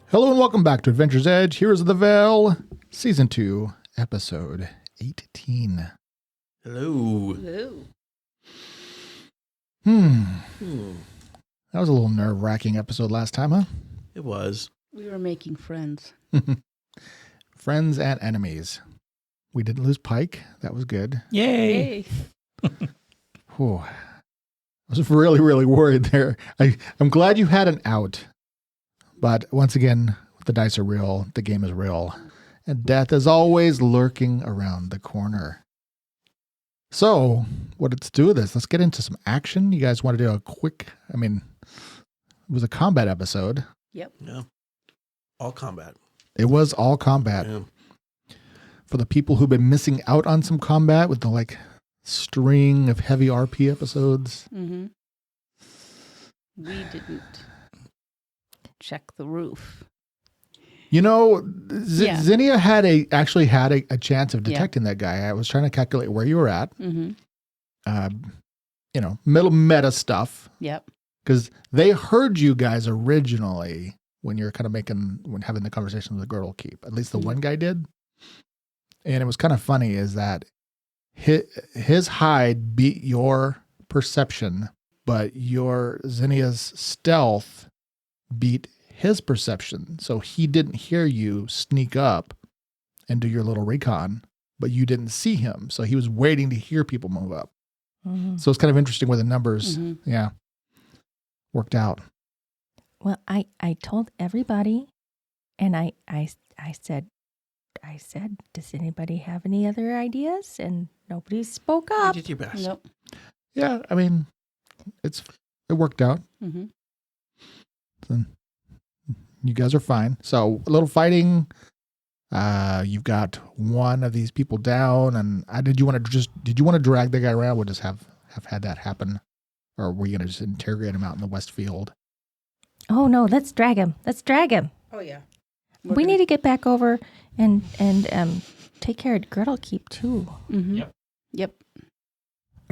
Hello and welcome back to Adventure's Edge. Heroes of the Vale, Season 2, Episode 18. Hello. That was a little nerve-wracking episode last time, huh? It was. We were making friends. Friends and enemies. We didn't lose Pike. That was good. Yay! Whew. I was really, really worried there. I'm glad you had an out. But once again, the dice are real. The game is real. And death is always lurking around the corner. So, let's do this. Let's get into some action. You guys want to do a quick, it was a combat episode. Yep. Yeah. All combat. It was all combat. Yeah. For the people who've been missing out on some combat with the string of heavy RP episodes. Mm-hmm. We didn't check the roof. You know, Yeah. Zinnia actually had a chance of detecting that guy. I was trying to calculate where you were at. Mm-hmm. Middle meta stuff. Yep. Because they heard you guys originally when you're kind of having the conversation with the Girdle Keep. At least the one guy did. And it was kind of funny is that his hide beat your perception, but your Zinnia's stealth beat his perception. So he didn't hear you sneak up and do your little recon, but you didn't see him. So he was waiting to hear people move up. Mm-hmm. So it's kind of interesting where the numbers, worked out. Well, I told everybody, and I said, does anybody have any other ideas? And nobody spoke You up. did your best. Nope. Yeah, it worked out. Mm-hmm. So you guys are fine. So a little fighting. You've got one of these people down, and did you want to drag the guy around? We'll just have had that happen, or were you going to just interrogate him out in the West Field? Oh no, let's drag him. Oh yeah. We need to get back over and take care of Girdle Keep too. Mm-hmm. Yep.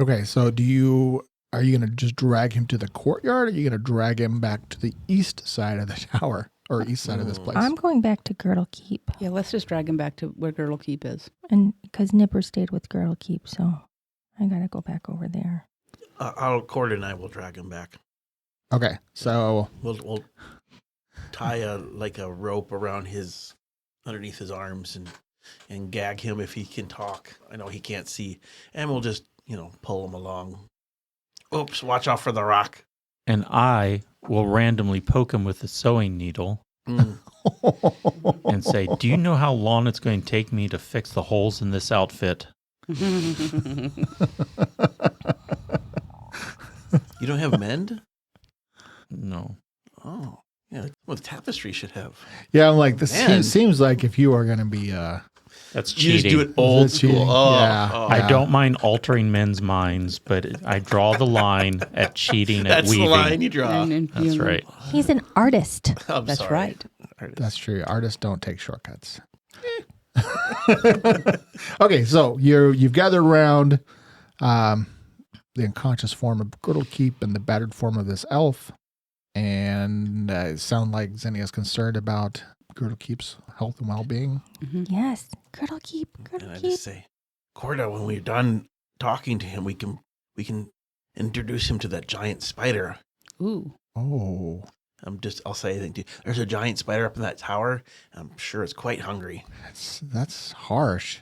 Okay, so are you going to just drag him to the courtyard, or are you going to drag him back to the east side of the tower, or east side of this place? I'm going back to Girdle Keep. Yeah, let's just drag him back to where Girdle Keep is. And because Nipper stayed with Girdle Keep, so I got to go back over there. Cord and I will drag him back. Okay, so We'll tie a rope around underneath his arms and gag him if he can talk. I know he can't see. And we'll just, pull him along. Oops, watch out for the rock. And I will randomly poke him with a sewing needle and say, do you know how long it's going to take me to fix the holes in this outfit? You don't have mend? No. Oh, yeah. Well, the tapestry should have. yeah, I'm like, this Man. seems like if you are going to be That's You cheating. just do it old Is it cheating? school. Oh, Yeah. oh. I don't mind altering men's minds, but I draw the line at cheating at That's weaving. the line you draw. That's right. He's an artist. I'm That's sorry. right. That's true. Artists don't take shortcuts. Okay, so you've gathered around the unconscious form of Girdle Keep and the battered form of this elf, and it sounds like Zinnia's concerned about Girdle Keep's health and well-being. Mm-hmm. Yes, Girdle Keep. And I just say, Corda, when we're done talking to him, we can introduce him to that giant spider. Ooh. Oh, I'll say anything to you. There's a giant spider up in that tower. And I'm sure it's quite hungry. that's harsh.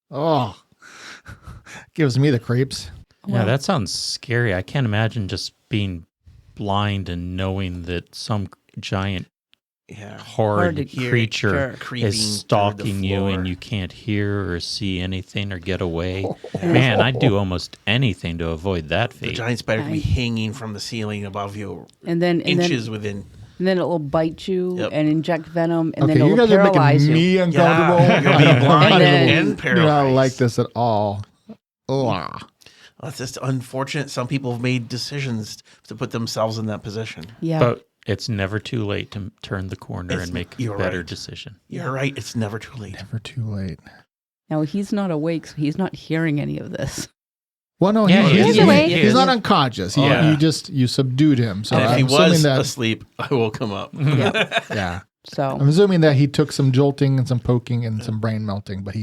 Oh, gives me the creeps. Yeah, that sounds scary. I can't imagine just being blind and knowing that some giant Yeah. horrid creature Creeping is through the stalking you floor. and you can't hear or see anything or get away. Man, I'd do almost anything to avoid that The fate. giant spider can be Nice. hanging from the ceiling above you, And then inches within. And then it will bite you Yep. and inject venom, and Okay, then it you will guys are paralyze making you. me uncomfortable. You'll be blind And then- and I paralyzed. don't like this at all. Ugh. That's just unfortunate. Some people have made decisions to put themselves in that position. Yeah. But it's never too late to turn the corner It's- and make a you're better right. decision. You're right. It's never too late. Never too late. Now he's not awake, so he's not hearing any of this. Well, no, Yeah, he's awake. he's not unconscious. Yeah. You subdued him. So And if I'm he assuming was that, asleep, I woke him up. yeah, So I'm assuming that he took some jolting and some poking and some brain melting, but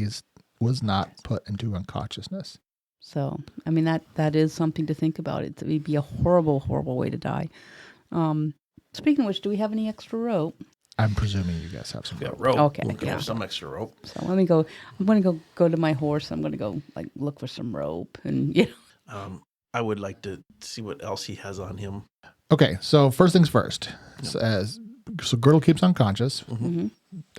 was not put into unconsciousness. So, I mean, that is something to think about. It would be a horrible, horrible way to die. Speaking of which, do we have any extra rope? I'm presuming you guys have some. Yeah, rope. Okay, We could yeah. have some extra rope. So let me go. I'm going to go to my horse. I'm going to go like look for some rope, and I would like to see what else he has on him. Okay, so first things first. So Girdle keeps unconscious. Mhm.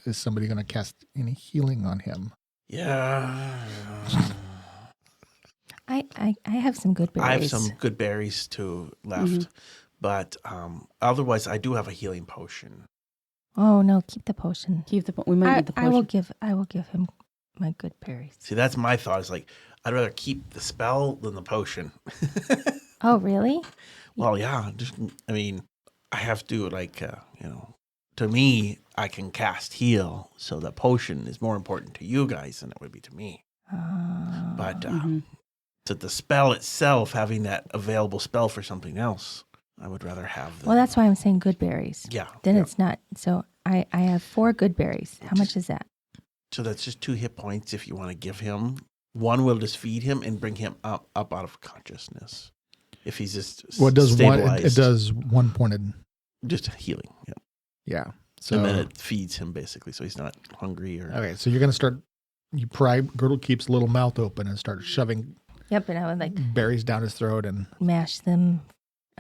Is somebody going to cast any healing on him? Yeah. I have some good berries. I have some good berries too left. But otherwise, I do have a healing potion. Oh no, keep the potion. we might need the potion. I will give him my good berries. See, that's my thought. Is like, I'd rather keep the spell than the potion. Oh really? Well, yeah. I mean, I have to, like, to me, I can cast heal. So the potion is more important to you guys than it would be to me. But to the spell itself, having that available spell for something else, I would rather have them. Well, that's why I'm saying good berries. Yeah. Then yeah. it's not. So I have 4 good berries. How much is that? So that's just 2 hit points if you want to give him. One will just feed him and bring him up out of consciousness. If he's just Well, it does one. stabilized. It does one pointed. Just healing. Yeah. Yeah. So And then it feeds him basically, so he's not hungry or. okay, so you're going to start. You pry Girdle keeps little mouth open and start shoving Yep, and I would like berries down his throat and mash them.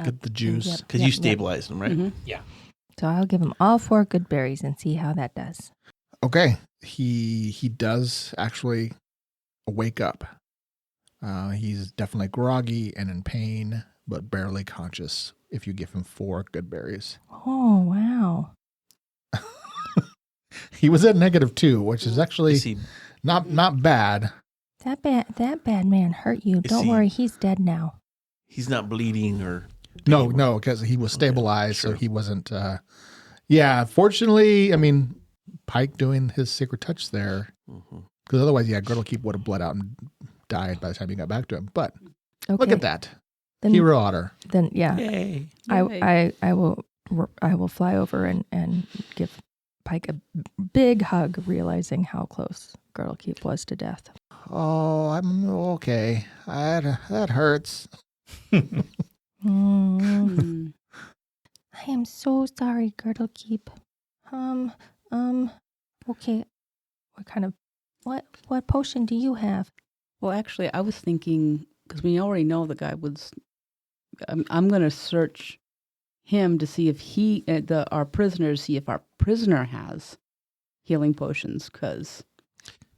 get the juice. Yep, Because yep, you yep. stabilized him, right? Mhm. So I'll give him all 4 good berries and see how that does. Okay, he does actually wake up. He's definitely groggy and in pain, but barely conscious. If you give him 4 good berries, Oh wow! he was at -2, which is actually Is he, not bad. That bad man hurt you. Is Don't he- worry, he's dead now. he's not bleeding or. No, because he was stabilized, so sure. he wasn't. Yeah, fortunately, I mean, Pike doing his sacred touch there, Mhm. because otherwise, yeah, Girdle keep would have bled out and died by the time you got back to him. But Okay. look at that, Then, hero otter. Then yeah, Yay. I will fly over and give Pike a big hug, realizing how close Girdlekeep was to death. Oh, I'm okay. That hurts. Mm. Mm. I am so sorry, Girdlekeep. Okay. What potion do you have? Well, actually, I was thinking because we already know the guy was. I'm going to search him to see if our prisoners, see if our prisoner has healing potions. Because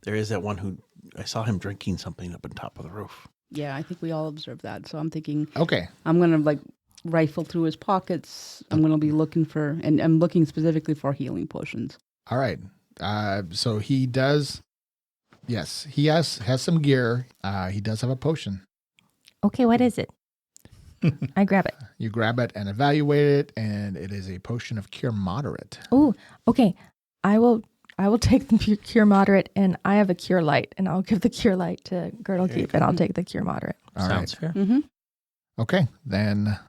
There is that one who I saw him drinking something up on top of the roof. yeah, I think we all observed that. So I'm thinking Okay, I'm going to rifle through his pockets. I'm going to be looking for, and I'm looking specifically for healing potions. all right. So he does. Yes, he has some gear. He does have a potion. Okay, what is it? I grab it. You grab it and evaluate it, and it is a potion of cure moderate. Oh, okay. I will take the cure moderate, and I have a cure light, and I'll give the cure light to Girdlekeep, and I'll take the cure moderate. All right. Sounds fair. Mm-hmm. Okay, then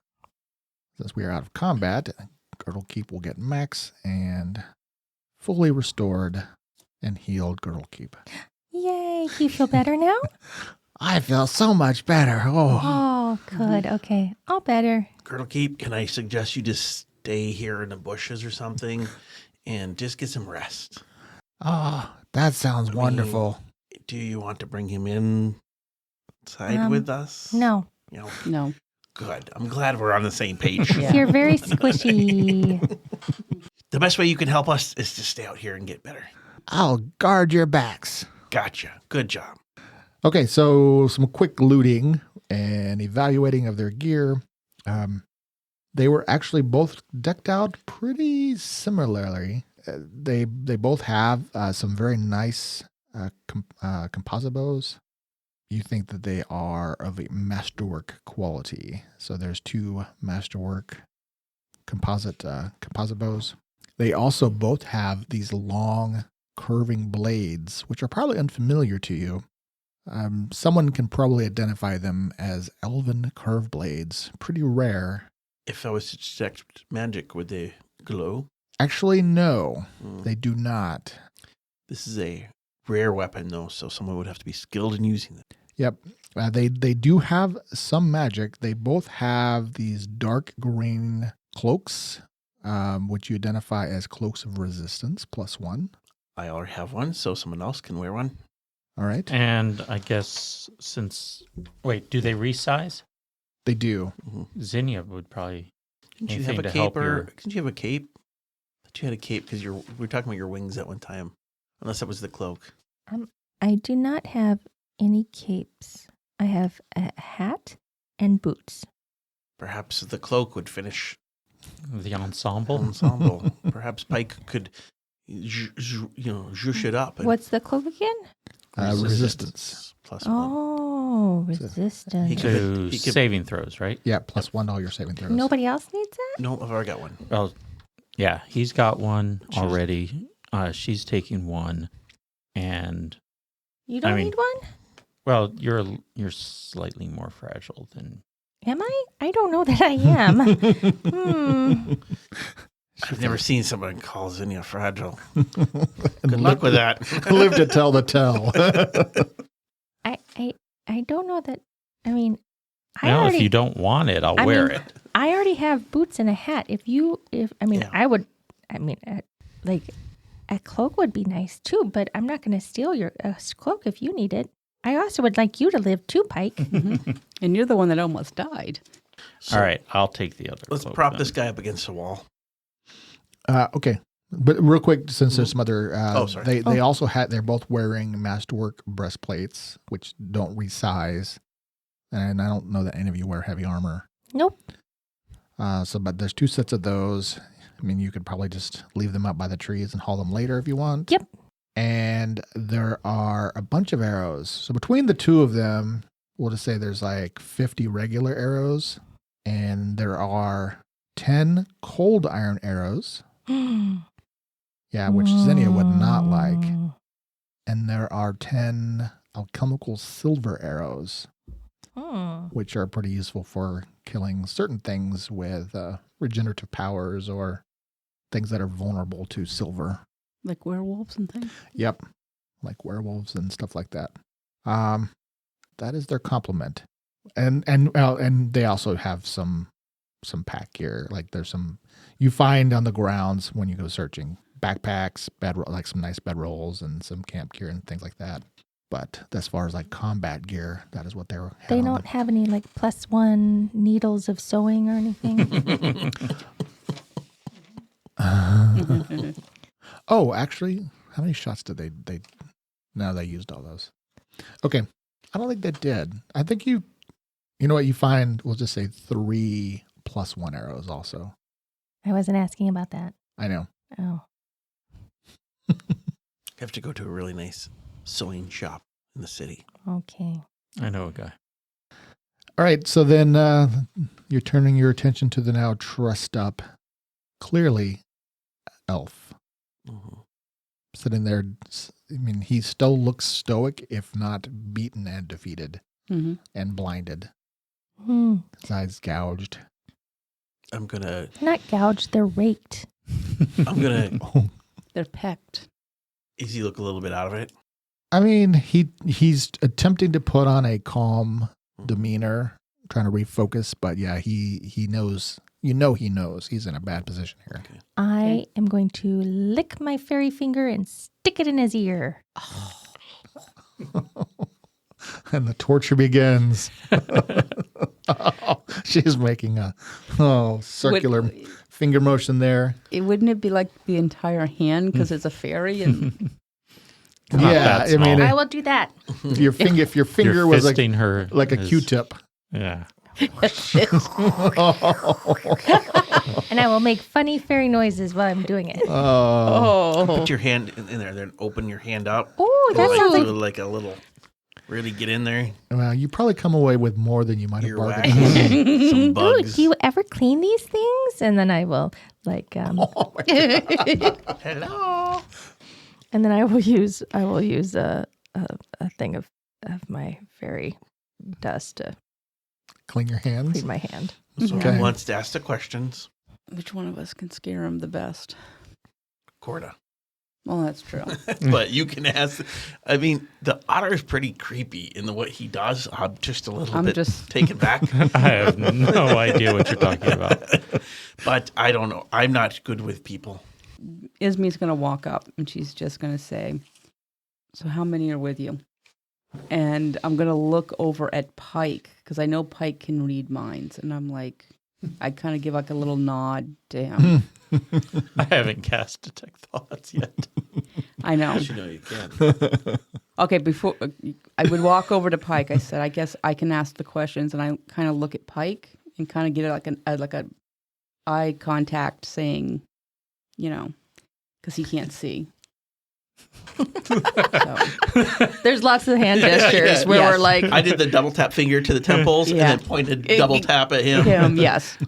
since we are out of combat, Girdlekeep will get max and fully restored and healed Girdlekeep. Yay! Do you feel better now? I feel so much better. Oh, Oh, good. Okay, all better. Girdlekeep, can I suggest you just stay here in the bushes or something and just get some rest? That sounds wonderful. Do you want to bring him inside with us? No, No. Good. I'm glad we're on the same page. Yeah. you're very squishy. The best way you can help us is to stay out here and get better. I'll guard your backs. Gotcha. Good job. Okay, so some quick looting and evaluating of their gear. They were actually both decked out pretty similarly. They both have some very nice composite bows. You think that they are of a masterwork quality. So there's 2 masterwork composite bows. They also both have these long curving blades, which are probably unfamiliar to you. Someone can probably identify them as elven curve blades. Pretty rare. If I was to detect magic, would they glow? Actually, no, they do not. This is a rare weapon, though, so someone would have to be skilled in using it. Yep. They do have some magic. They both have these dark green cloaks, which you identify as cloaks of resistance, +1. I already have one, so someone else can wear one. All right. And I guess do they resize? They do. Zinnia would probably. Didn't you have a cape Didn't you have a cape? I thought you had a cape because we were talking about your wings at one time. Unless that was the cloak. I do not have any capes. I have a hat and boots. Perhaps the cloak would finish The ensemble. Perhaps Pike could, zhoosh it up. What's the cloak again? Resistance. +1. Oh, resistance. He To could- saving throws, right? Yeah, +1 to all your saving throws. Nobody else needs that? No, I've already got one. Well, yeah, he's got one already. She's taking one, and You don't mean- need one? well, you're slightly more fragile than. Am I? I don't know that I am. I've never seen someone call Zinnia fragile. Good luck with that. Live to tell the tale. I don't know that. I mean, Well, if you don't want it, I'll wear it. I already have boots and a hat. I would. I mean, like a cloak would be nice too. But I'm not going to steal your cloak if you need it. I also would like you to live too, Pike. And you're the one that almost died. So All right, I'll take the other. let's cloak prop then. this guy up against the wall. Okay. But real quick, since there's some other, sorry. they also they're both wearing masterwork breastplates, which don't resize. And I don't know that any of you wear heavy armor. Nope. But there's 2 sets of those. I mean, you could probably just leave them up by the trees and haul them later if you want. Yep. And there are a bunch of arrows. So between the 2 of them, we'll just say there's like 50 regular arrows, and there are 10 cold iron arrows. Yeah, which Zinnia would not like. And there are 10 alchemical silver arrows, which are pretty useful for killing certain things with regenerative powers or things that are vulnerable to silver. Like werewolves and things. Yep, like werewolves and stuff like that. That is their complement, and they also have some pack gear. Like there's some you find on the grounds when you go searching, backpacks, like some nice bedrolls and some camp gear and things like that. But as far as like combat gear, that is what they were. They don't have any like +1 needles of sewing or anything. Oh, actually, how many shots did they? No, they used all those. Okay, I don't think they did. I think you know what you find. We'll just say 3 +1 arrows. Also, I wasn't asking about that. I know. Oh. You have to go to a really nice sewing shop in the city. Okay. I know a guy. All right, so then you're turning your attention to the now trussed up, clearly elf. Mm-hmm. Sitting there, I mean, he still looks stoic, if not beaten and defeated and blinded. His eyes gouged. I'm gonna. Not gouged, they're raked. I'm gonna. They're pecked. Does he look a little bit out of it? I mean, he's attempting to put on a calm demeanor, trying to refocus, but yeah, he knows. He knows he's in a bad position here. Okay. I am going to lick my fairy finger and stick it in his ear. And the torture begins. She's making a circular finger motion there. Wouldn't it be like the entire hand because it's a fairy? And Yeah, I mean, I will do that. if your finger You're was fisting her like a as- Q-tip. Yeah. And I will make funny fairy noises while I'm doing it. Oh. Put your hand in there, then open your hand up. Oh, that sounds like like a little. Really get in there. Well, you probably come away with more than you might have bargained. Earwax, some Ooh, bugs. do you ever clean these things? And then I will Hello. and then I will use a thing of my fairy dust to Clean your hands. clean my hand. So Okay. who wants to ask the questions? Which one of us can scare him the best? Corda. Well, that's true. But you can ask. I mean, the otter is pretty creepy in what he does. I'm just a little bit taken back. I have no idea what you're talking about. But I don't know. I'm not good with people. Ismi's going to walk up and she's just going to say, so how many are with you? And I'm going to look over at Pike because I know Pike can read minds. And I'm like, I kind of give like a little nod to him. I haven't cast Detect Thoughts yet. I know. Yes, you know you can. Okay, before I would walk over to Pike, I said, I guess I can ask the questions. And I kind of look at Pike and kind of get like a eye contact saying, because he can't see. So, There's lots of hand gestures where we're like, I did the double tap finger to the temples and then pointed double tap at him. Yes.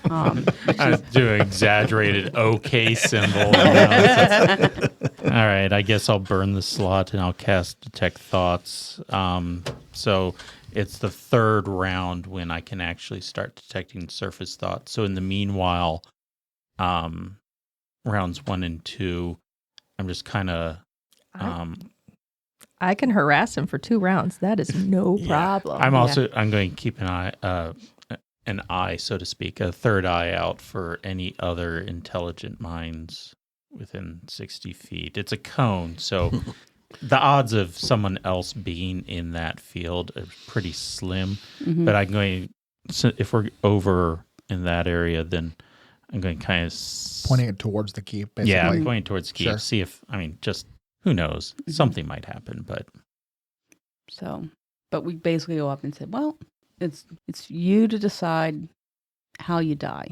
I do an exaggerated OK symbol. All right, I guess I'll burn the slot and I'll cast Detect Thoughts. So it's the third round when I can actually start detecting surface thoughts. So in the meanwhile, rounds 1 and 2, I'm just kind of... I can harass him for 2 rounds. That is no problem. I'm going to keep an eye, so to speak, a third eye out for any other intelligent minds within 60 feet. It's a cone, so the odds of someone else being in that field are pretty slim. Mm-hmm. But if we're over in that area, then I'm going to kind of... Pointing it towards the keep, basically. Yeah, I'm pointing towards the keep. Sure. See if, just who knows? Mm-hmm. Something might happen, but... So, but we basically go up and said, well, it's you to decide how you die.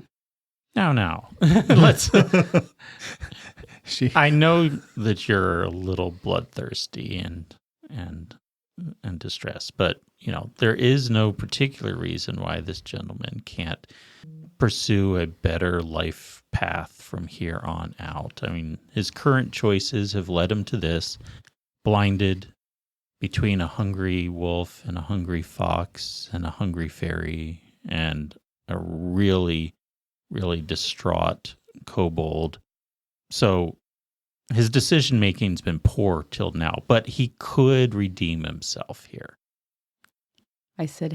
Now. Let's... She I know that you're a little bloodthirsty and distressed, but there is no particular reason why this gentleman can't pursue a better life path from here on out. I mean, his current choices have led him to this, blinded between a hungry wolf and a hungry fox and a hungry fairy and a really, really distraught kobold. So his decision-making's been poor till now, but he could redeem himself here. I said,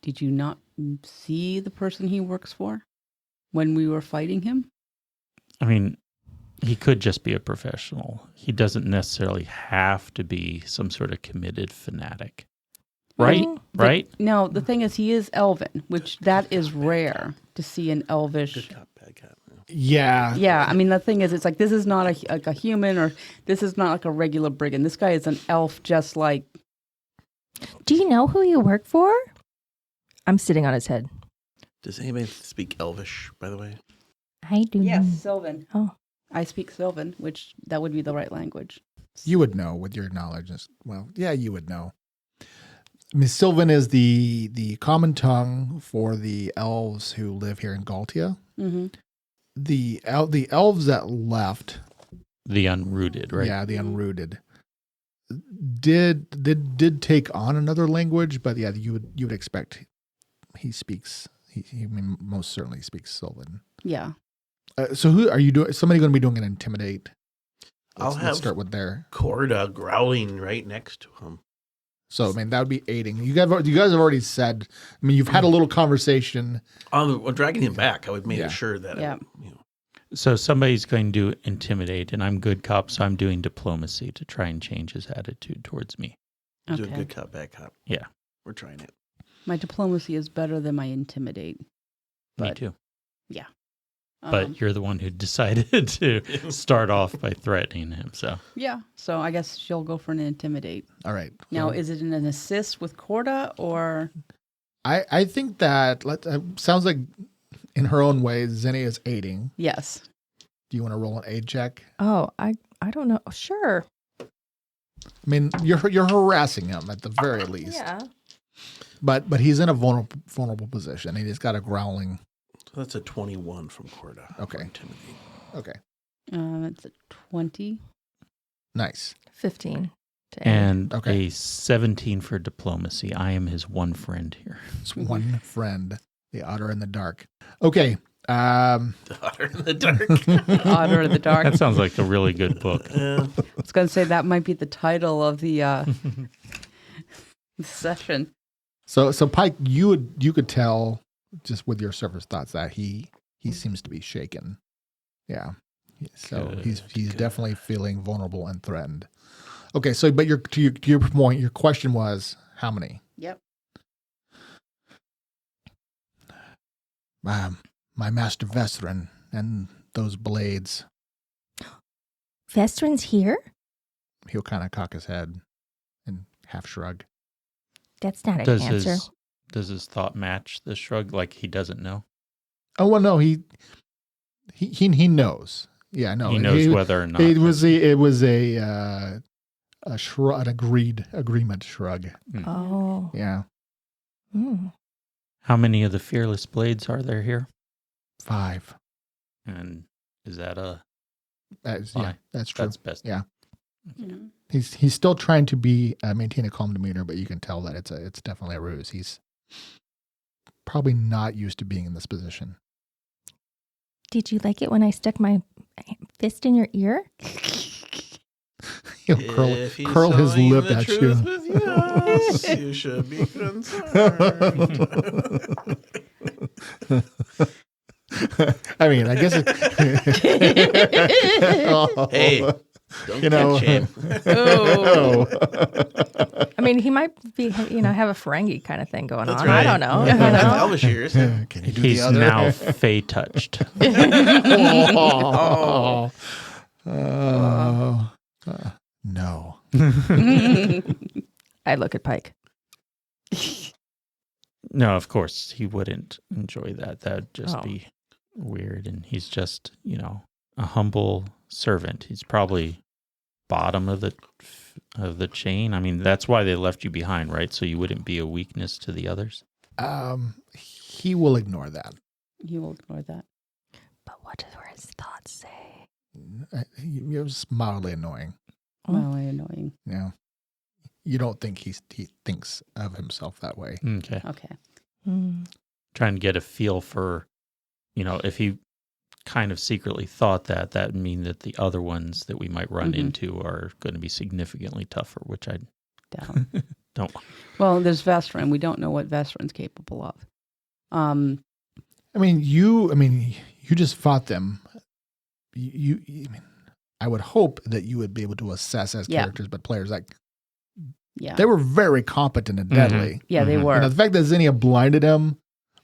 did you not see the person he works for when we were fighting him? I mean, he could just be a professional. He doesn't necessarily have to be some sort of committed fanatic. Right? Right? No, the thing is he is elven, which that is rare to see an elvish. Good cop, bad cop. Yeah. Yeah, I mean, the thing is, it's like, this is not a human, or this is not like a regular brigand. This guy is an elf just like... Do you know who you work for? I'm sitting on his head. Does anybody speak Elvish, by the way? I do. Yes, Sylvan. Oh. I speak Sylvan, which that would be the right language. You would know with your knowledge. Well, yeah, you would know. I mean, Sylvan is the common tongue for the elves who live here in Galtia. Mm-hmm. The elves that left, The unrooted, right? yeah, the unrooted, did take on another language, but yeah, you would expect he speaks. He most certainly speaks Sylvan. Yeah. So who are you doing? Somebody going to be doing an intimidate? Let's Let's start with there. Corda growling right next to him. So I mean that would be aiding. You guys have already said. I mean you've had a little conversation. On dragging him back, I would make Yeah. sure that Yeah. So somebody's going to intimidate, and I'm good cop, so I'm doing diplomacy to try and change his attitude towards me. do a Okay. good cop, bad cop. Yeah. We're trying it. My diplomacy is better than my intimidate. Me But, too. Yeah. But you're the one who decided to start off by threatening him, so... Yeah. So I guess she'll go for an intimidate. All right. Now, So is it an assist with Corda or? I think that sounds like in her own way, Zinni is aiding. Yes. Do you want to roll an aid check? Oh, I don't know. Sure. I mean, you're harassing him at the very least. Yeah. But he's in a vulnerable position. He's got a growling. So that's a 21 from Corda. Okay. Intimidate. Okay. It's a 20. Nice. 15. To aid. And Okay. a 17 for diplomacy. I am his one friend here. It's one friend, the otter in the dark. Okay. The Otter in the Dark. Otter in the Dark. That sounds like a really good book. Yeah. I was going to say that might be the title of the session. So Pike, you could tell just with your surface thoughts that he seems to be shaken. Yeah. So Good, he's good. definitely feeling vulnerable and threatened. Okay, so but to your point, your question was how many? Yep. My master Vestrin and those blades. Vestrin's here? He'll kind of cock his head and half shrug. That's not an Does answer. his thought match the shrug? Like he doesn't know? Oh well, no, he knows. Yeah, no, He knows whether or not. it was a shrug, an agreement shrug. Oh. Yeah, Hmm. How many of the fearless blades are there here? 5. And is that a Yeah, Fine. that's true. that's best? Yeah. Mhm. He's still trying to maintain a calm demeanor, but you can tell that it's definitely a ruse. He's probably not used to being in this position. Did you like it when I stuck my fist in your ear? He'll If he's curl his telling lip the at truth you. with yes, you should be concerned. I mean, I guess Hey, don't You know. catch him. Oh. I mean, he might be, have a Ferengi kind of thing going That's on. right. I don't know. Yeah, You that's know? Elvish ears. Can you do He's the other? now fey touched. No. I look at Pike. No, of course he wouldn't enjoy that. That'd just Oh. be weird. And he's just, a humble servant. He's probably bottom of the chain. I mean, that's why they left you behind, right? So you wouldn't be a weakness to the others. He will ignore that. You will ignore that. But what do his thoughts say? It was mildly annoying. Well, annoying. Yeah. You don't think he thinks of himself that way. Okay. Okay. Hmm. Trying to get a feel for, if he kind of secretly thought that would mean that the other ones that we might run Mhm. into are going to be significantly tougher, which I Down. don't. Well, there's Vestrin. We don't know what Vestrin's capable of. I mean, you just fought them. I mean, I would hope that you would be able to assess as Yeah. characters, but players Yeah. they were very competent and deadly. Yeah, they Mhm. were. And the fact that Zinnia blinded him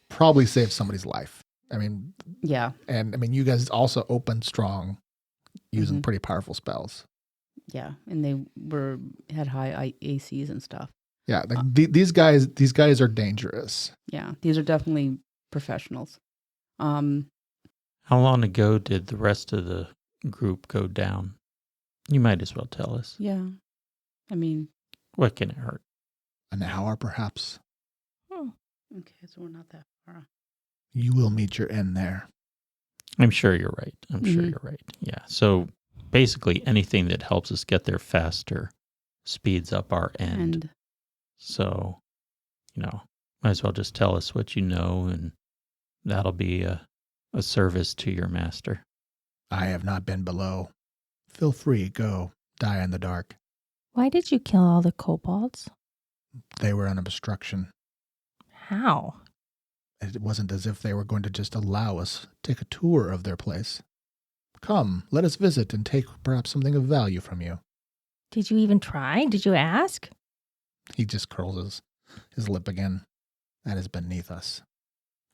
probably saved somebody's life. I mean, Yeah. you guys also opened strong using Mhm. pretty powerful spells. Yeah. And they had high ACs and stuff. Yeah, these guys are dangerous. Yeah. These are definitely professionals. How long ago did the rest of the group go down? You might as well tell us. Yeah. I mean, What can it hurt? An hour, perhaps. okay, so we're not that far. You will meet your end there. I'm sure you're right. Mhm. You're right. Yeah. So basically anything that helps us get there faster speeds up our end. And So, might as well just tell us what you know, and that'll be a service to your master. I have not been below. Feel free, go. Die in the dark. Why did you kill all the kobolds? They were an obstruction. How? It wasn't as if they were going to just allow us to take a tour of their place. Come, let us visit and take perhaps something of value from you. Did you even try? Did you ask? He just curls his lip again. That is beneath us.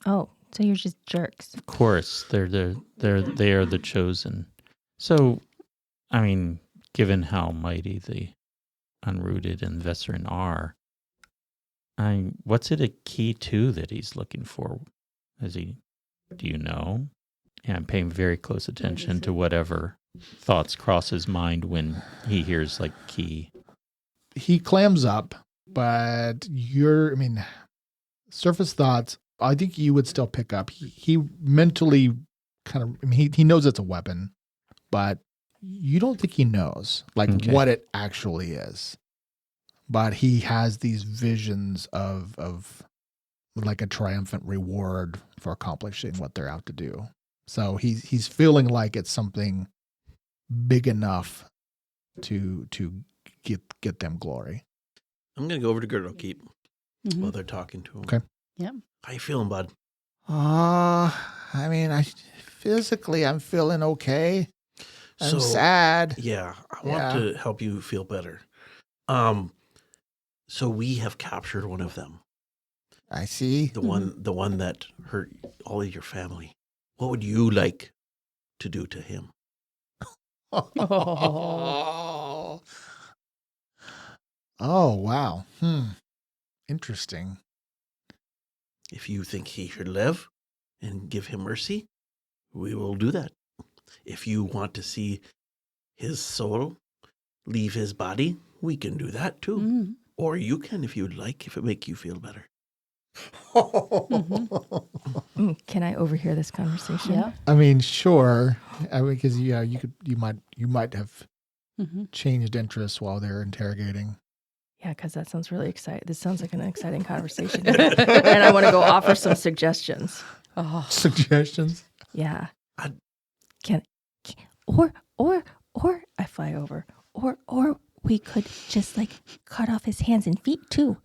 Oh, so you're just jerks. Of course, they are the chosen. So, I mean, given how mighty the Unrooted and Vesserin are, What's it a key to that he's looking for? Do you know? Yeah, I'm paying very close attention to whatever thoughts cross his mind when he hears like key. He clams up, but surface thoughts, I think you would still pick up. He mentally he knows it's a weapon, but you don't think he knows what it actually is. But he has these visions of like a triumphant reward for accomplishing what they're out to do. So he's feeling like it's something big enough to get them glory. I'm going to go over to Girdle Keep while they're talking to him. Okay. Yeah. How you feeling, bud? Physically I'm feeling okay. I'm So, sad. Yeah, I want to help you feel better. So we have captured one of them. I see. The one that hurt all of your family. What would you like to do to him? Oh, wow. Interesting. If you think he should live and give him mercy, we will do that. If you want to see his soul leave his body, we can do that too. Mm-hmm. Or you can, if you'd like, if it make you feel better. Can I overhear this conversation? Yeah. I mean, sure. Because you might have changed interests while they're interrogating. Yeah, because that sounds really exciting. This sounds like an exciting conversation, and I want to go offer some suggestions. Oh. Suggestions? Yeah. Or I fly over, or we could just like cut off his hands and feet too.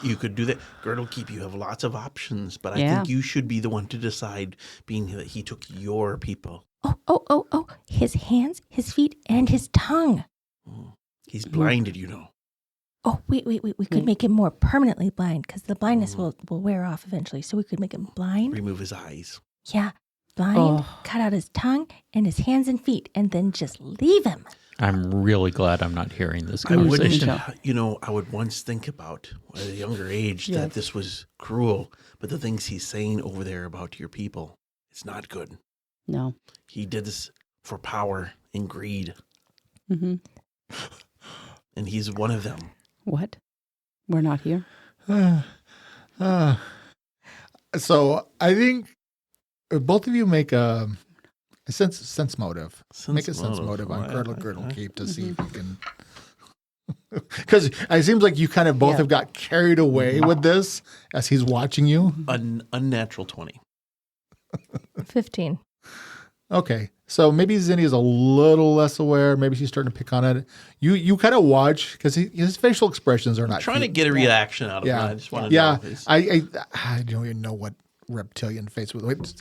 You could do that. Girdle Keep, you have lots of options, but I think you should be the one to decide, being that he took your people. Oh, his hands, his feet, and his tongue. He's blinded, you know. Oh, wait. We could make him more permanently blind because the blindness will wear off eventually. So we could make him blind. Remove his eyes. Yeah, blind, cut out his tongue and his hands and feet, and then just leave him. I'm really glad I'm not hearing this conversation. I would once think about at a younger age that this was cruel, but the things he's saying over there about your people, it's not good. No. He did this for power and greed. Mm-hmm. And he's one of them. What? We're not here? So I think both of you make a sense motive. Make a sense motive on Girdle Keep to see if you can. Because it seems like you kind of both have got carried away with this as he's watching you. An unnatural 20. 15. Okay. So maybe Zinni is a little less aware. Maybe she's starting to pick on it. You kind of watch because his facial expressions are not trying to get a reaction out of him. I just want to know. I don't even know what reptilian face was.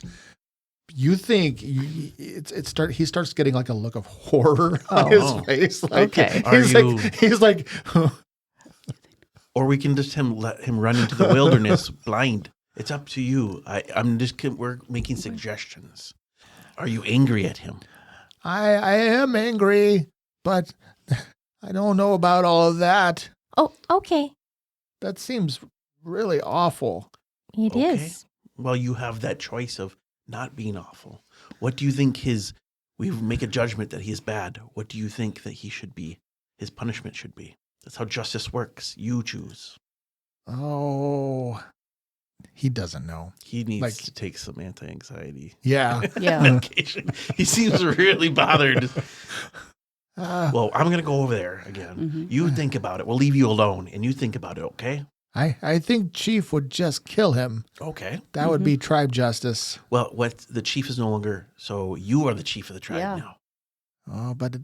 You think he starts getting like a look of horror on his face. Like, okay. He's like, or we can just let him run into the wilderness blind. It's up to you. We're making suggestions. Are you angry at him? I am angry, but I don't know about all of that. Oh, okay. That seems really awful. It is. Well, you have that choice of not being awful. What do you think we make a judgment that he is bad. What do you think that he should be? His punishment should be. That's how justice works. You choose. Oh, he doesn't know. He needs to take some anti-anxiety. Yeah. Medication. He seems really bothered. Well, I'm going to go over there again. Mm-hmm. You think about it. We'll leave you alone, and you think about it, okay? I think Chief would just kill him. Okay. That would be tribe justice. Well, the chief is no longer, so you are the chief of the tribe now. Oh, but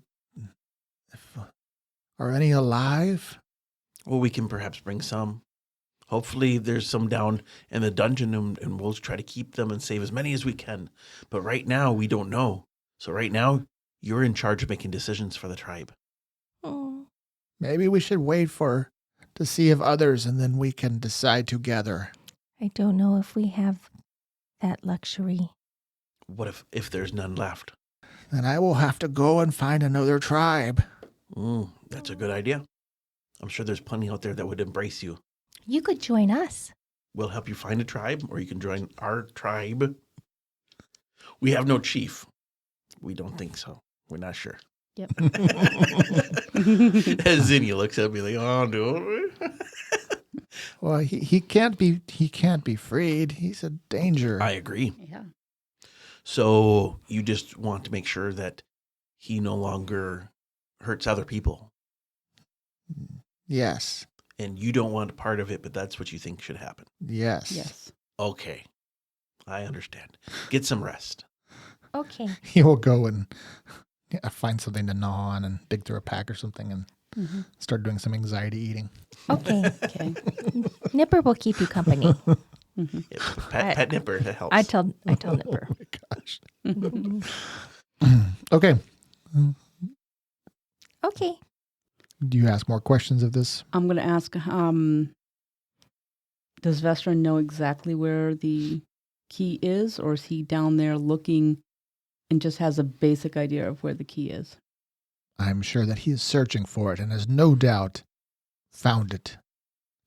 are any alive? Well, we can perhaps bring some. Hopefully there's some down in the dungeon, and we'll try to keep them and save as many as we can. But right now, we don't know. So right now, you're in charge of making decisions for the tribe. Oh. Maybe we should wait to see if others, and then we can decide together. I don't know if we have that luxury. What if there's none left? Then I will have to go and find another tribe. That's a good idea. I'm sure there's plenty out there that would embrace you. You could join us. We'll help you find a tribe, or you can join our tribe. We have no chief. We don't think so. We're not sure. Yep. As Zinnia looks at me like, oh, no. Well, he can't be freed. He's a danger. I agree. Yeah. So you just want to make sure that he no longer hurts other people. Yes. And you don't want a part of it, but that's what you think should happen. Yes. Yes. Okay. I understand. Get some rest. Okay. He will go and find something to gnaw on and dig through a pack or something and start doing some anxiety eating. Okay. Okay. Nipper will keep you company. Yeah, pet Nipper, that helps. I tell Nipper. Oh my gosh. Okay. Okay. Do you ask more questions of this? I'm going to ask, does Vestron know exactly where the key is, or is he down there looking and just has a basic idea of where the key is? I'm sure that he is searching for it and has no doubt found it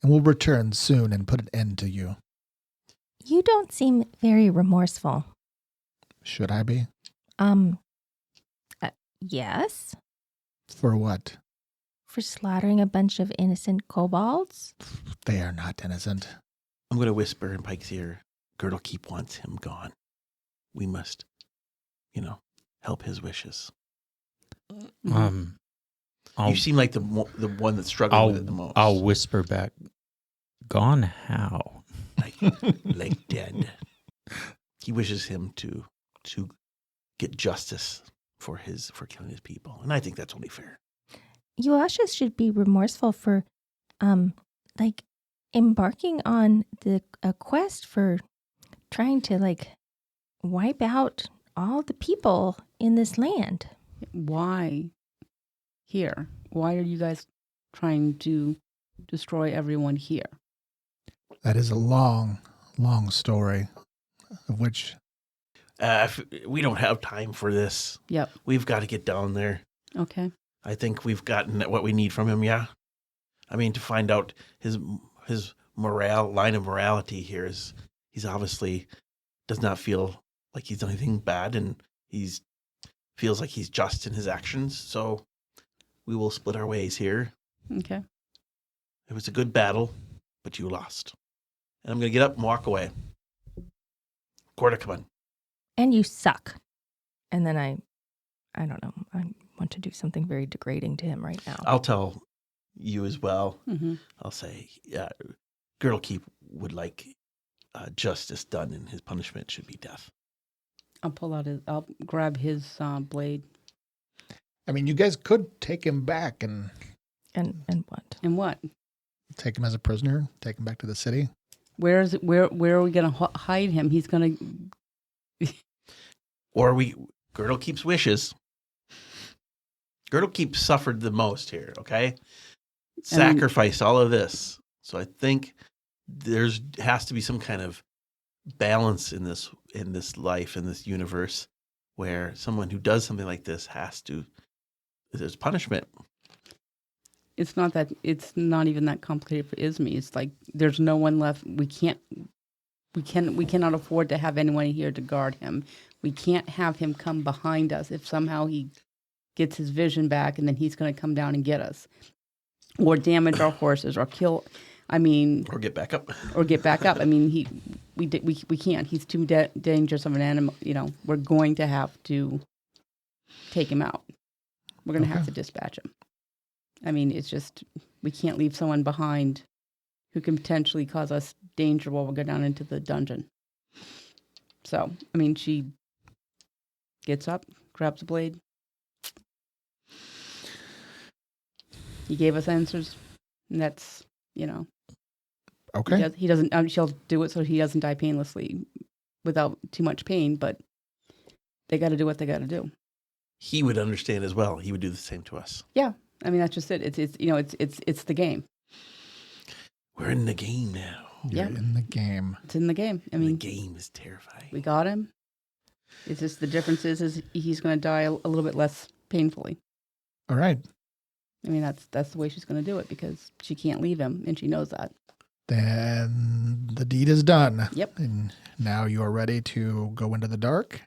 and will return soon and put an end to you. You don't seem very remorseful. Should I be? Yes. For what? For slaughtering a bunch of innocent kobolds? They are not innocent. I'm going to whisper in Pike's ear, Girdle Keep wants him gone. We must, help his wishes. You You seem like the one that's struggling with it the most. I'll whisper back. Gone how? Like dead. He wishes him to get justice for killing his people, and I think that's only fair. You also should be remorseful for, embarking on a quest for trying to, wipe out all the people in this land. Why here? Why are you guys trying to destroy everyone here? That is a long, long story of which... We don't have time for this. Yep. We've got to get down there. Okay. I think we've gotten what we need from him, yeah? I mean, to find out his line of morality here is he's obviously does not feel like he's done anything bad, and feels like he's just in his actions. So we will split our ways here. Okay. It was a good battle, but you lost. And I'm going to get up and walk away. Corda, come on. And you suck. And then I don't know, I want to do something very degrading to him right now. I'll tell you as well. Mm-hmm. I'll say, Girdle Keep would like justice done, and his punishment should be death. I'll grab his blade. I mean, you guys could take him back and what? And what? take him as a prisoner, take him back to the city. Where is it? Where are we going to hide him? He's going to... Or Girdle Keep's wishes. Girdle Keep suffered the most here, okay? Sacrificed all of this. So I think has to be some kind of balance in this life, in this universe, where someone who does something like this there's punishment. It's not even that complicated for Izmi. It's like there's no one left. We cannot afford to have anyone here to guard him. We can't have him come behind us if somehow he gets his vision back, and then he's going to come down and get us, or damage our horses, or kill. I mean, Or get back up. I mean, we can't. He's too dangerous of an animal. We're going to have to take him out. We're going to have to dispatch him. I mean, it's just we can't leave someone behind who can potentially cause us danger while we go down into the dungeon. So, I mean, she gets up, grabs a blade. He gave us answers, and that's, Okay. He doesn't. She'll do it so he doesn't die painlessly, without too much pain. But they got to do what they got to do. He would understand as well. He would do the same to us. Yeah, I mean that's just it. It's the game. We're in the game now. You're in the game. It's in the game. I mean, the game is terrifying. we got him. It's just the difference is he's going to die a little bit less painfully. All right. I mean that's the way she's going to do it because she can't leave him, and she knows that. Then the deed is done. Yep. And now you are ready to go into the dark.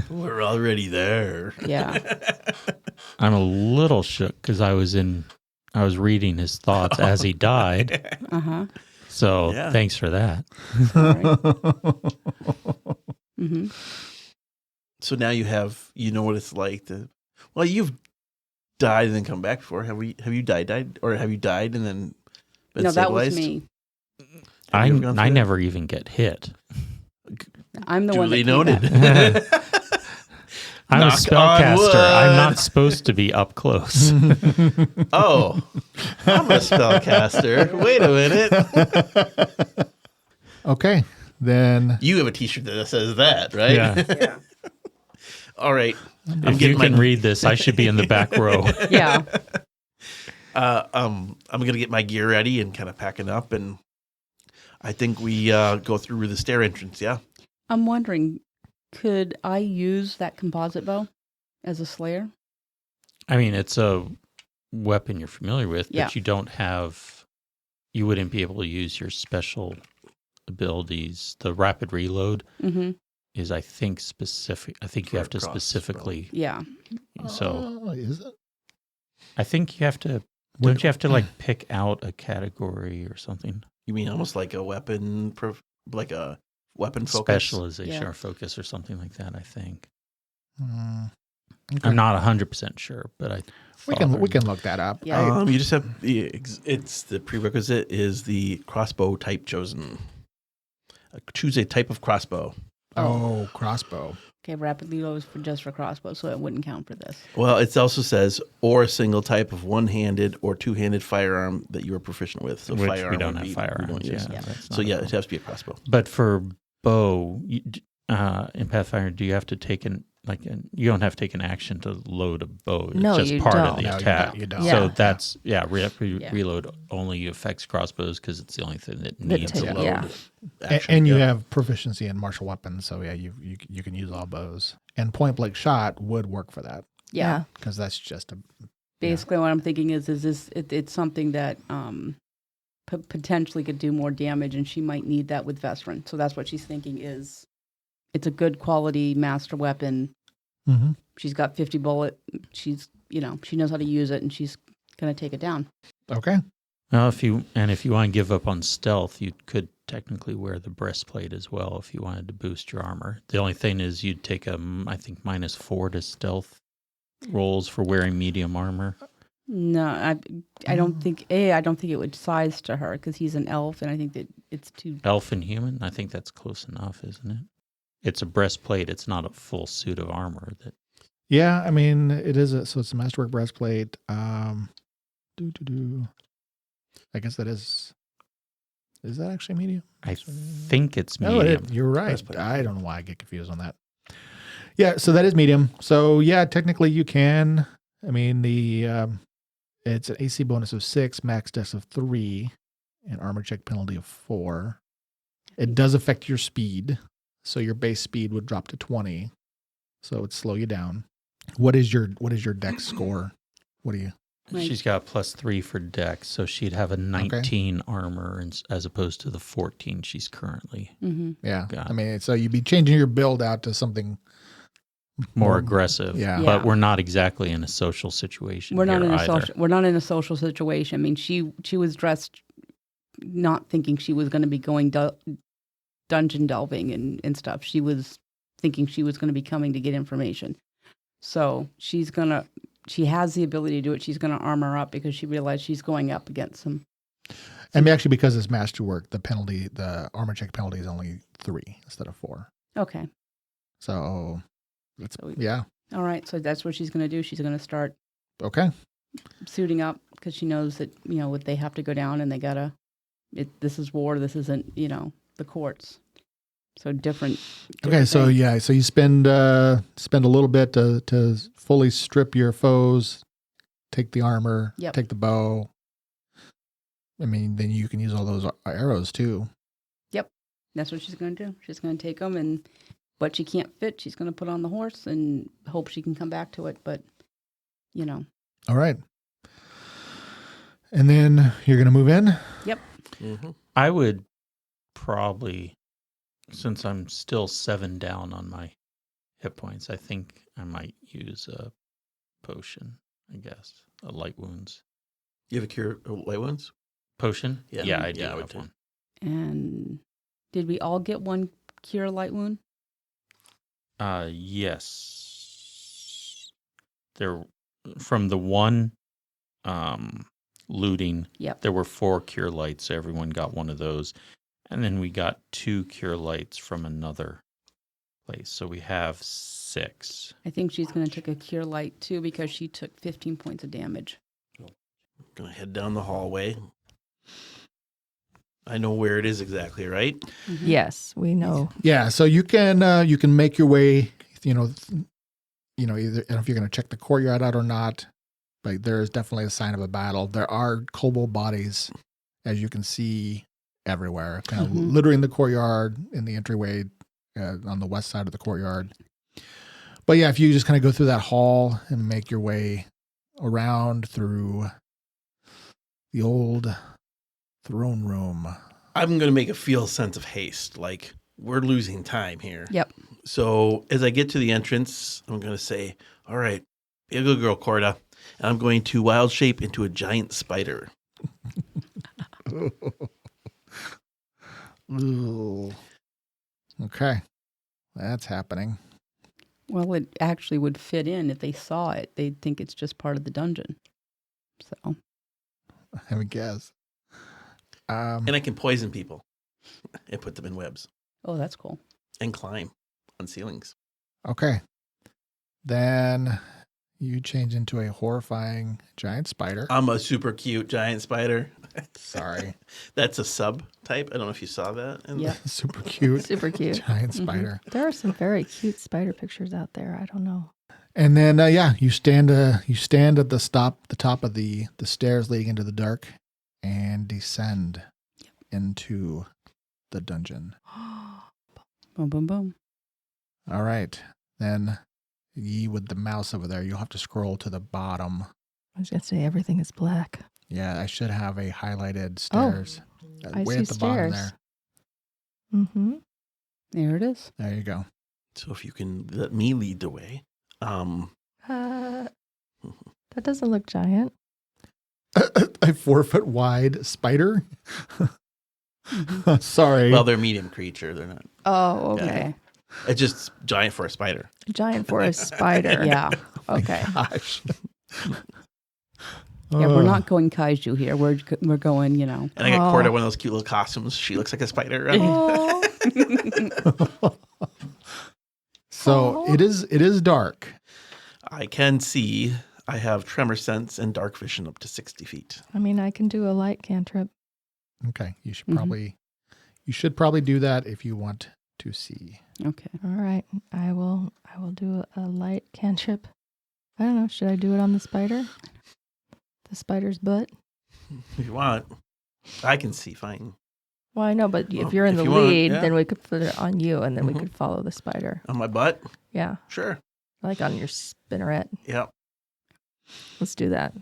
We're already there. Yeah. I'm a little shook because I was reading his thoughts as he died. Uh-huh. So Yeah. thanks for that. Mm-hmm. So now you know what it's like well, you've died and then come back before. Have you died, or have you died and then been No, that was stabilized? me. Have you ever gone through I that? never even get hit. I'm the one that Duly came noted. back. I'm a Knock on spellcaster. wood. I'm not supposed to be up close. Oh, I'm a spellcaster. Wait a minute. Okay. Then You have a T-shirt that says that, right? Yeah. Yeah. All right. If you can read this, I should be in the back row. Yeah. I'm gonna get my gear ready and kind of packing up, and I think we go through the stair entrance. Yeah. I'm wondering, could I use that composite bow as a slayer? I mean, it's a weapon you're familiar with, Yeah. but you wouldn't be able to use your special abilities. The rapid reload Mm-hmm. is, I think, specific. I think For you have to crossbow. specifically. Yeah. So is it? I think you have to. Don't you have to like pick out a category or something? You mean almost like a weapon, like a weapon focus? Specialization Yeah. or focus or something like that, I think. Okay. I'm not 100% sure, but I We thought can look that up. Yeah. You just have it's the prerequisite is the crossbow type chosen. Choose a type of crossbow. Oh, crossbow. Okay, rapid reload is just for crossbow, so it wouldn't count for this. Well, it also says or a single type of one-handed or two-handed firearm that you are proficient with. So which firearm we don't would have be- firearms. we don't use. Yeah, that's So not yeah, a- it has to be a crossbow. But for bow, in Pathfinder, do you have to take you don't have to take an action to load a bow. It's No, just you part of don't. the No, attack. you don't. So Yeah. that's Yeah. reload only affects crossbows because it's the only thing that That needs takes- a load. yeah. Action, And you yeah. have proficiency in martial weapons, so yeah, you can use all bows. And point blank shot would work for that Yeah. because that's just a Basically, what I'm thinking is it's something that potentially could do more damage, and she might need that with Vestron. So that's what she's thinking is it's a good quality master weapon. Mm-hmm. She's got 50 bullet. She's, she knows how to use it, and she's going to take it down. Okay. Well, if you want to give up on stealth, you could technically wear the breastplate as well if you wanted to boost your armor. The only thing is you'd take I think -4 to stealth rolls for wearing medium armor. No, I don't think it would size to her because he's an elf, and I think that it's too. Elf and human, I think that's close enough, isn't it? It's a breastplate. It's not a full suit of armor. Yeah, I mean it is. So it's a masterwork breastplate. I guess that is. Is that actually medium? I think it's No, medium. you're right. Breastplate. I don't know why I get confused on that. Yeah, so that is medium. So yeah, technically you can. I mean it's an AC bonus of 6, max dex of 3, and armor check penalty of 4. It does affect your speed, so your base speed would drop to 20. So it'd slow you down. What is your dex score? What do you? She's got +3 for dex, so she'd have a 19 armor as opposed to the 14 she's currently. Mm-hmm. Yeah, Got I mean, so you'd be changing your build out to something More aggressive. Yeah. But Yeah. we're not exactly in a social situation. We're not here in a either. social. We're not in a social situation. I mean, she was dressed, not thinking she was going to be going dungeon delving and stuff. She was thinking she was going to be coming to get information. So she has the ability to do it. She's going to armor up because she realized she's going up against some. And actually, because it's masterwork, the armor check penalty is only 3 instead of 4. Okay. So that's So yeah. All right. So that's what she's going to do. She's going to start Okay. suiting up because she knows that, what they have to go down and they got to, this is war. This isn't, the courts. So different. Okay. So things. yeah. So you spend a little bit to fully strip your foes, take the armor, Yep. take the bow. I mean, then you can use all those arrows too. That's what she's going to do. She's going to take them, and what she can't fit, she's going to put on the horse and hope she can come back to it. But, All right. And then you're going to move in? Mm-hmm. I would probably, since I'm still 7 down on my hit points, I think I might use a potion, I guess. A light wounds. You have a cure light wounds? Potion? Yeah. I do Yeah, I would have too. one. And did we all get one cure light wound? Yes. There, from the one looting, Yep. there were 4 cure lights, so everyone got one of those. And then we got 2 cure lights from another place. So we have 6. I think she's going to take a cure light too because she took 15 points of damage. Gonna head down the hallway. I know where it is exactly, right? Mm-hmm. Yes, we know. Yeah, so you can make your way, either I don't know if you're going to check the courtyard out or not, but there is definitely a sign of a battle. There are kobold bodies, as you can see, everywhere, kind of Mhm. littering the courtyard in the entryway on the west side of the courtyard. But yeah, if you just kind of go through that hall and make your way around through the old throne room. I'm gonna make a feel sense of haste. Like we're losing time here. Yep. So as I get to the entrance, I'm gonna say, "All right, be a good girl, Corda." And I'm going to wild shape into a giant spider. Ooh. Okay, that's happening. Well, it actually would fit in if they saw it. They'd think it's just part of the dungeon. So, I would guess. And I can poison people and put them in webs oh, that's cool. and climb on ceilings. Okay. Then you change into a horrifying giant spider. I'm a super cute giant spider. Sorry. That's a sub type. I don't know if you saw that. Yeah. Super cute Super cute. giant spider. There are some very cute spider pictures out there. I don't know. And then you stand at the top of the stairs leading into the dark and descend into the dungeon. Boom, boom, boom. All right. Then ye with the mouse over there, you'll have to scroll to the bottom. I was going to say everything is black. Yeah, I should have a highlighted stairs. I way see at the bottom stairs. there. Mm-hmm. There it is. There you go. So if you can let me lead the way. That doesn't look giant. A 4 foot wide spider. Sorry. Well, they're a medium creature. They're not. Oh, okay. Okay. It's just giant for a spider. Giant for a spider. Yeah. Okay. Gosh. Yeah, we're not going kaiju here. We're going, And I got Oh. Corda one of those cute little costumes. She looks like a spider. Right? Oh, So Aw. it is dark. I can see. I have tremor sense and dark vision up to 60 feet. I mean, I can do a light cantrip. Okay, you should Mhm. probably do that if you want to see. Okay. All right. I will do a light cantrip. I don't know. Should I do it on the spider? The spider's butt? If you want, I can see fine. Well, I know, but Well, if you're in if the you want, lead, yeah. then we could put it on you, and then we Mhm. could follow the spider. On my butt? Yeah, Sure. like on your spinneret. Yep. Let's do that.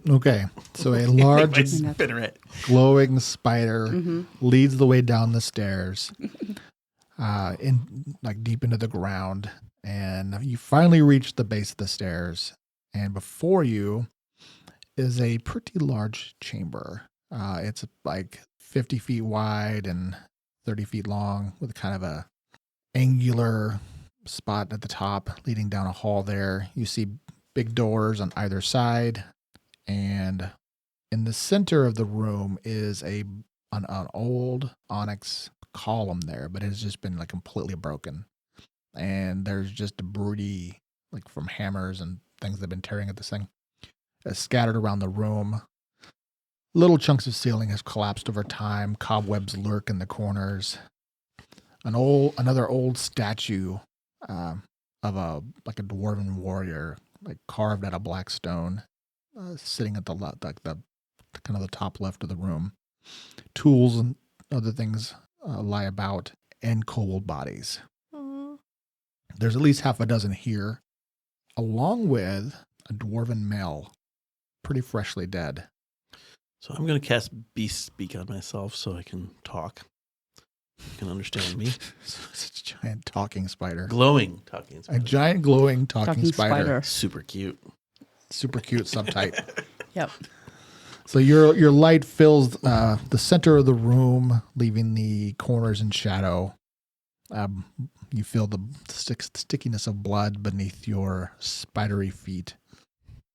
Okay, so a My large spinneret. glowing spider Mm-hmm. leads the way down the stairs, in like deep into the ground, and you finally reach the base of the stairs. And before you is a pretty large chamber. It's like 50 feet wide and 30 feet long, with kind of a angular spot at the top leading down a hall there. You see big doors on either side, and in the center of the room is an old onyx column there, but it has just been like completely broken. And there's just debris like from hammers and things that have been tearing at this thing scattered around the room. Little chunks of ceiling has collapsed over time. Cobwebs lurk in the corners. Another old statue of a dwarven warrior, like carved out of black stone, sitting at the kind of the top left of the room. Tools and other things lie about, and kobold bodies. There's at least half a dozen here, along with a dwarven male, pretty freshly dead. So I'm going to cast Beast Speak on myself so I can talk. You can understand me. It's a giant talking spider. Glowing talking spider. A giant glowing talking spider. Super cute. Super cute subtype. Yep. So your light fills the center of the room, leaving the corners in shadow. You feel the stickiness of blood beneath your spidery feet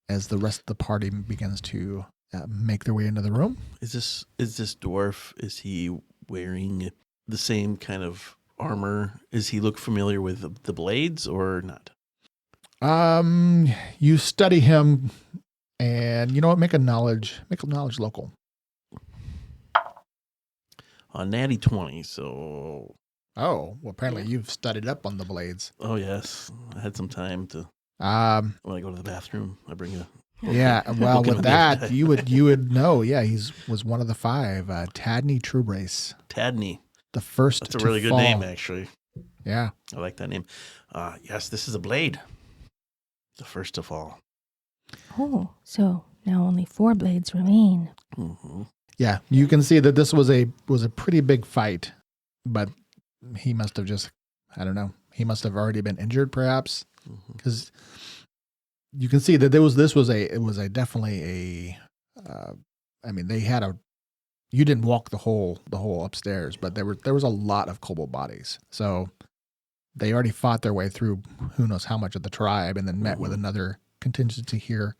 as the rest of the party begins to make their way into the room. Is this dwarf? Is he wearing the same kind of armor? Is he look familiar with the blades or not? You study him, and you know what? Make a knowledge local. Natty 20. So. Oh, well, apparently you've studied up on the blades. Oh yes, I had some time to. When I go to the bathroom, I bring a. Yeah, well, with that, you would know. Yeah, was one of the 5. Tadney Truebrace. Tadney. The first. That's a really good name, actually. Yeah, I like that name. Yes, this is a blade. The first to fall. Oh, so now only 4 blades remain. Mm-hmm. Yeah, you can see that this was a pretty big fight, but he must have just, I don't know, he must have already been injured, perhaps, because you can see that this was definitely I mean, they had you didn't walk the whole upstairs, but there was a lot of kobold bodies, so they already fought their way through who knows how much of the tribe, and then met with another contingency here.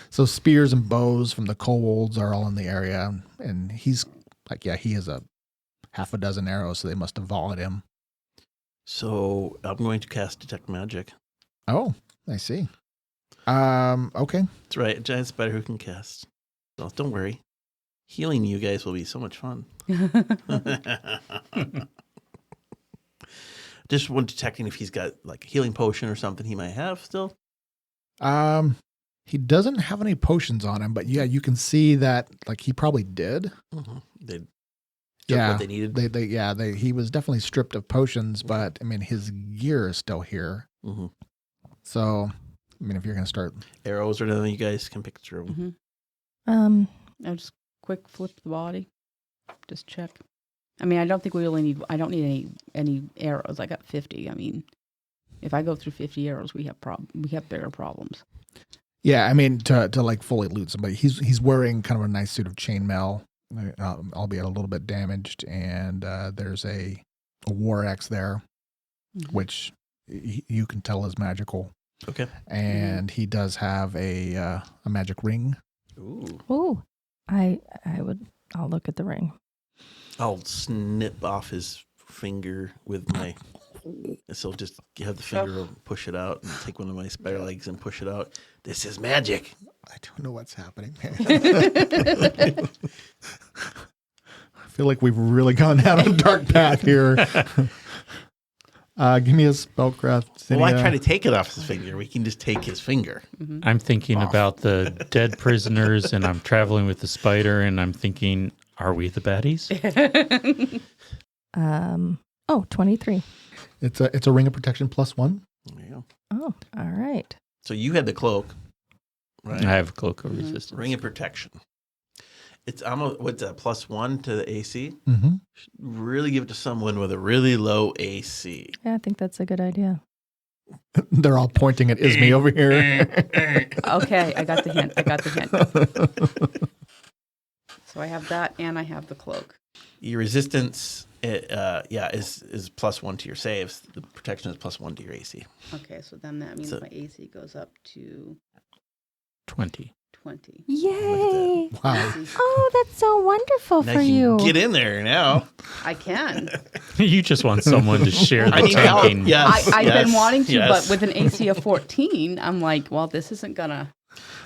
So spears and bows from the kobolds are all in the area, and he's like, yeah, he has a half a dozen arrows, so they must have volleyed him. So I'm going to cast Detect Magic. Oh, I see. Okay. That's right, a giant spider who can cast. So don't worry. Healing you guys will be so much fun. Just one detecting if he's got like a healing potion or something he might have still. He doesn't have any potions on him, but yeah, you can see that like he probably did. Mm-hmm. They Yeah, what they needed. He was definitely stripped of potions, but I mean his gear is still here. Mm-hmm. So, I mean, if you're gonna start arrows or anything, you guys can pick through. Mm-hmm. I'll just quick flip the body, just check. I mean, I don't think I don't need any arrows. I got 50. I mean, if I go through 50 arrows, we have bigger problems. Yeah, I mean to like fully loot somebody, he's wearing kind of a nice suit of chainmail, albeit a little bit damaged, and there's a war axe there, which you can tell is magical. Okay, and he does have a magic ring. Ooh, I'll look at the ring. I'll snip off his finger with my. So just have the finger push it out and take one of my spider legs and push it out. This is magic. I don't know what's happening. I feel like we've really gone down a dark path here. Give me a spellcraft. Well, I try to take it off his finger. We can just take his finger. Mm-hmm. I'm thinking about the dead prisoners, and I'm traveling with the spider, and I'm thinking, are we the baddies? 23. It's a ring of protection +1. There you go. Oh, all right. So you had the cloak, right? I have a cloak of resistance. Ring of protection. It's what's that, +1 to the AC? Mm-hmm. Really give it to someone with a really low AC. Yeah, I think that's a good idea. They're all pointing at Isme over here. Okay, I got the hint. So I have that, and I have the cloak. Your resistance, is +1 to your saves. The protection is +1 to your AC. Okay, so then that means my AC goes up to 20. 20. Yay! Wow. Oh, that's so wonderful Now for you. Get in there now. I can. You just want someone to share the I need help. tanking. Yes, I've been wanting to, yes. but with an AC of 14, I'm like, well, this isn't gonna.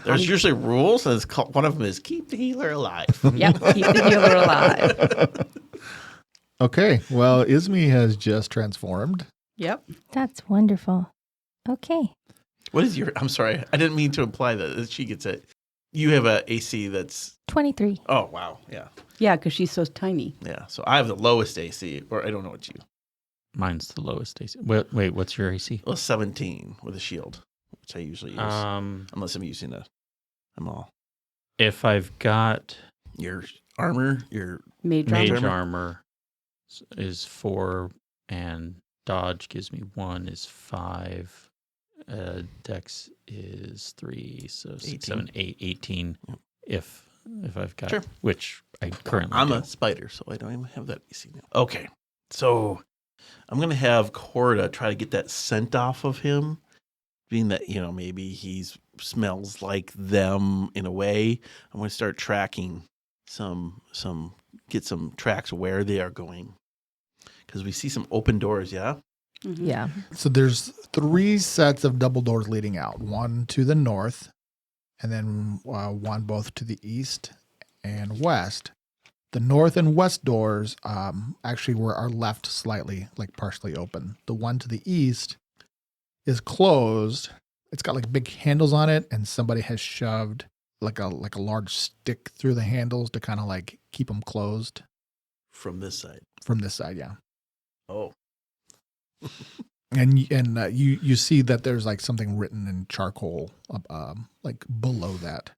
There's usually rules, and one of them is keep the healer alive. Yep, keep the healer alive. Okay, well, Isme has just transformed. Yep. That's wonderful. Okay. What is your? I'm sorry, I didn't mean to imply that she gets it. You have a AC that's 23. Oh wow, yeah, Yeah, because she's so tiny. yeah. So I have the lowest AC, or I don't know what you. Mine's the lowest AC. Wait, what's your AC? Well, 17 with a shield, which I usually use, unless I'm using I'm all. If I've got Your armor, your Mage Mage armor. armor is 4, and dodge gives me 1 is 5. Dex is 3, so 6, 18. 7, 8, 18. Yep. If I've got, Sure. which I currently I'm do. a spider, so I don't even have that AC now. Okay, so I'm gonna have Corda try to get that scent off of him, being that maybe he smells like them in a way. I'm gonna start tracking get some tracks where they are going, because we see some open doors. Yeah. Mhm. Yeah. So there's 3 sets of double doors leading out. One to the north, and then one both to the east and west. The north and west doors actually are left slightly, like partially open. The one to the east is closed. It's got like big handles on it, and somebody has shoved like a large stick through the handles to kind of like keep them closed From this side. from this side. Yeah. Oh. And you see that there's like something written in charcoal, like below that.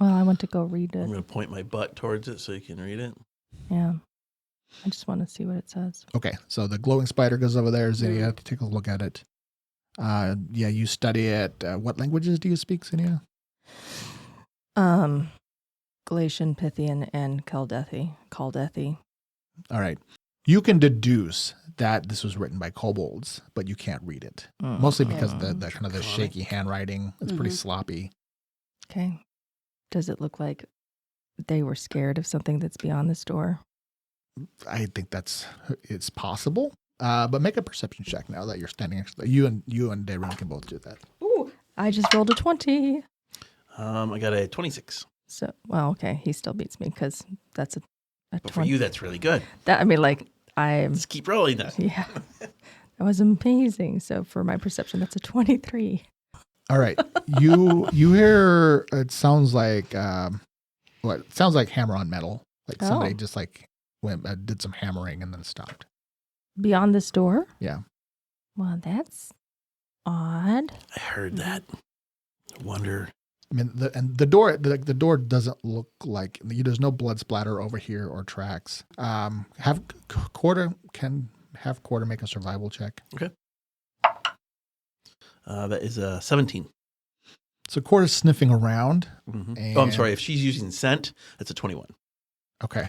Well, I want to go read I'm it. gonna point my butt towards it so you can read it. Yeah. I just want to see what it says. Okay, so the glowing spider goes over there. Zinnia, take a look at it. Yeah, you study it. What languages do you speak, Zinnia? Galatian, Pythian, and Caldethi. All right. You can deduce that this was written by kobolds, but you can't read it. Mostly because the kind of the shaky handwriting. It's pretty sloppy. Okay. Does it look like they were scared of something that's beyond this door? I think it's possible. But make a perception check now that you're standing next to you and Darren can both do that. Ooh, I just rolled a 20. I got a 26. So, well, okay, he still beats me because that's a But for 20. you, that's really good. Let's keep rolling that. Yeah, that was amazing. So for my perception, that's a 23. All right. You hear it sounds like it sounds like hammer on metal. Like somebody just like went did some hammering and then stopped. Beyond this door? Yeah. Well, that's odd. I heard that. I wonder. I mean, the door doesn't look like there's no blood splatter over here or tracks. Have Quarter make a survival check. Okay. That is a 17. So Quarter's sniffing around. Mm-hmm. And, I'm sorry. If she's using scent, that's a 21. Okay.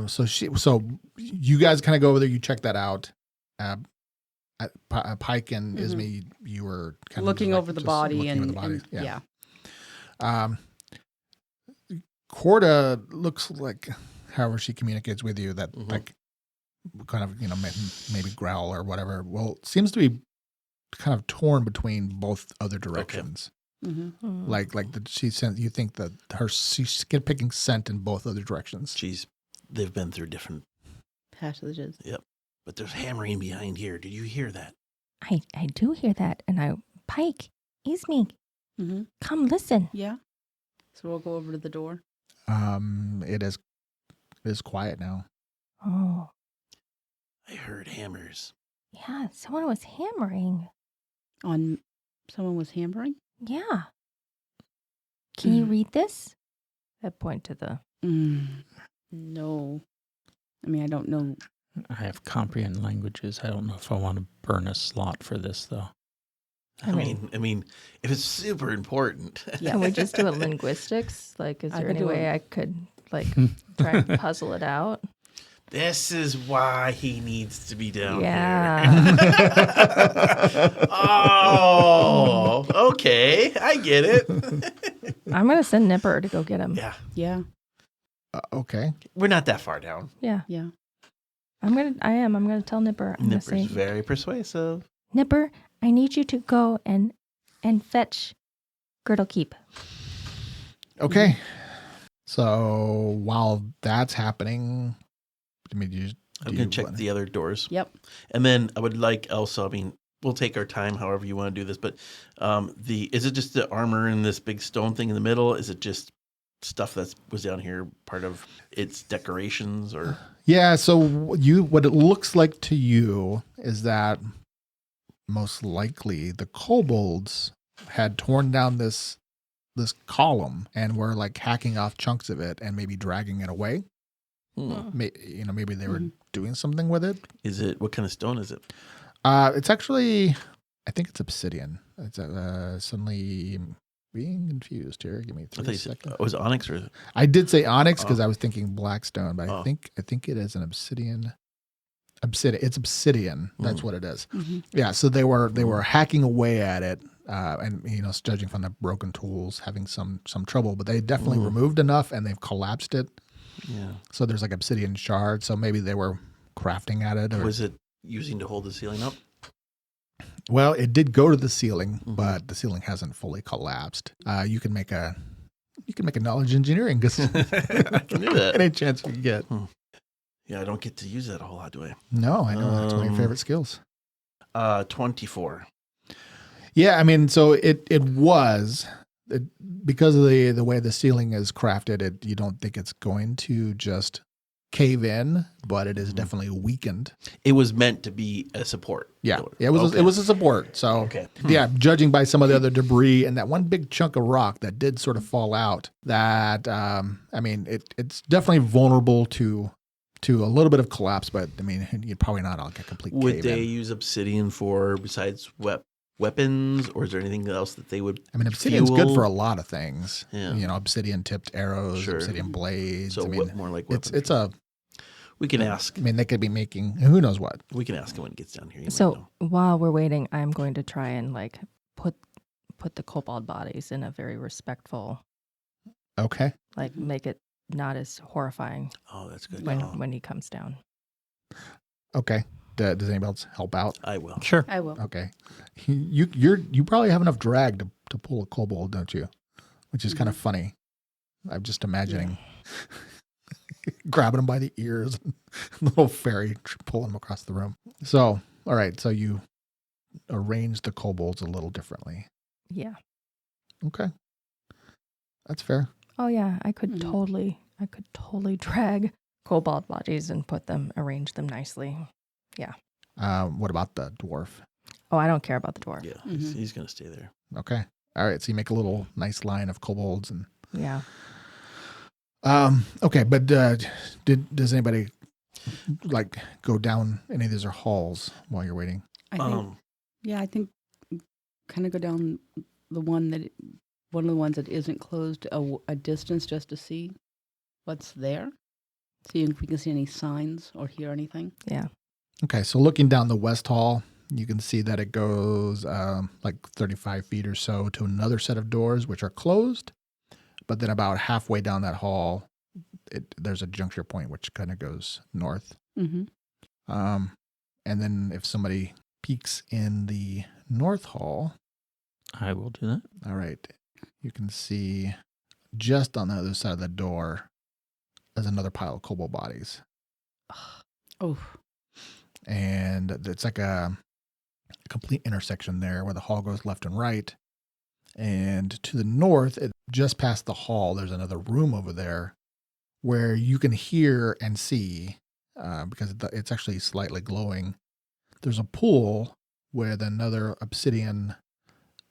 So you guys kind of go over there. You check that out. Pike and Ismay, you were kind of looking over the body and yeah. Corda looks like, however she communicates with you, that like kind of maybe growl or whatever. Well, it seems to be kind of torn between both other directions. Okay. Mm-hmm. Like she sent. You think that she's picking scent in both other directions. They've been through different passages. Yep. But there's hammering behind here. Did you hear that? I do hear that. And Pike, Ismay, come listen. Yeah. So we'll go over to the door. It is quiet now. Oh. I heard hammers. Yeah, someone was hammering. Someone was hammering? Yeah. Can you read this? I point to the... No. I mean, I don't know. I have comprehend languages. I don't know if I want to burn a slot for this, though. I mean, if it's super important. Yeah. Can we just do it linguistics? Like, is there any way I could, like, try and puzzle it out? This is why he needs to be down here. Oh, okay. I get it. I'm going to send Nipper to go get him. Yeah. Yeah. Okay. We're not that far down. Yeah. Yeah. I'm going to tell Nipper. Nipper's very persuasive. Nipper, I need you to go and fetch Girdle Keep. Okay. So while that's happening, I'm going to check the other doors. Yep. And then I would like also, we'll take our time however you want to do this, but is it just the armor and this big stone thing in the middle? Is it just stuff that was down here, part of its decorations or? Yeah, so what it looks like to you is that most likely the kobolds had torn down this this column and were like hacking off chunks of it and maybe dragging it away. Maybe they were doing something with it. Is it, what kind of stone is it? It's actually, I think it's obsidian. It's suddenly being confused here. Give me 3 seconds. Was it onyx or? I did say onyx because I was thinking blackstone, but I think it is an obsidian. It's obsidian. That's what it is. Mm-hmm. Yeah. So they were hacking away at it, and judging from the broken tools, having some trouble. But they definitely removed enough, and they've collapsed it. Yeah. So there's like obsidian shards. So maybe they were crafting at it. Or, was it using to hold the ceiling up? Well, it did go to the ceiling, but the ceiling hasn't fully collapsed. You can make a knowledge engineering because I can do that. Any chance you get. Yeah, I don't get to use that a whole lot, do I? No, I know. That's one of your favorite skills. 24. Yeah, I mean, so it was because of the way the ceiling is crafted. You don't think it's going to just cave in, but it is definitely weakened. It was meant to be a support. Yeah, it was a support. So yeah, judging by some of the other debris and that one big chunk of rock that did sort of fall out, that I mean, it's definitely vulnerable to a little bit of collapse, but I mean, you'd probably not all get complete. Would they use obsidian for besides weapons, or is there anything else that they would? I mean, obsidian's good for a lot of things. Yeah. Obsidian tipped arrows, obsidian blades. So I mean, more like weapons. It's a. We can ask. I mean, they could be making who knows what. We can ask him when it gets down here. So while we're waiting, I'm going to try and like put the kobold bodies in a very respectful. Okay. Like make it not as horrifying. Oh, that's good. When he comes down. Okay. Does anybody else help out? I will. Sure. I will. Okay. You probably have enough drag to pull a kobold, don't you? Which is kind of funny. I'm just imagining grabbing him by the ears and little fairy pulling him across the room. So, all right. So you arrange the kobolds a little differently. Yeah. Okay. That's fair. Oh yeah, I could totally drag kobold bodies and arrange them nicely. Yeah. What about the dwarf? Oh, I don't care about the dwarf. Yeah, he's going to stay there. Okay. All right. So you make a little nice line of kobolds and. Yeah. Okay, but does anybody like go down any of these halls while you're waiting? I think kind of go down one of the ones that isn't closed a distance just to see what's there. See if we can see any signs or hear anything. Yeah. Okay, so looking down the west hall, you can see that it goes like 35 feet or so to another set of doors, which are closed. But then about halfway down that hall, there's a juncture point, which kind of goes north. Mm-hmm. And then if somebody peeks in the north hall. I will do that. All right. You can see just on the other side of the door, there's another pile of kobold bodies. Oh. And it's like a complete intersection there where the hall goes left and right. And to the north, just past the hall, there's another room over there where you can hear and see, because it's actually slightly glowing. There's a pool with another obsidian,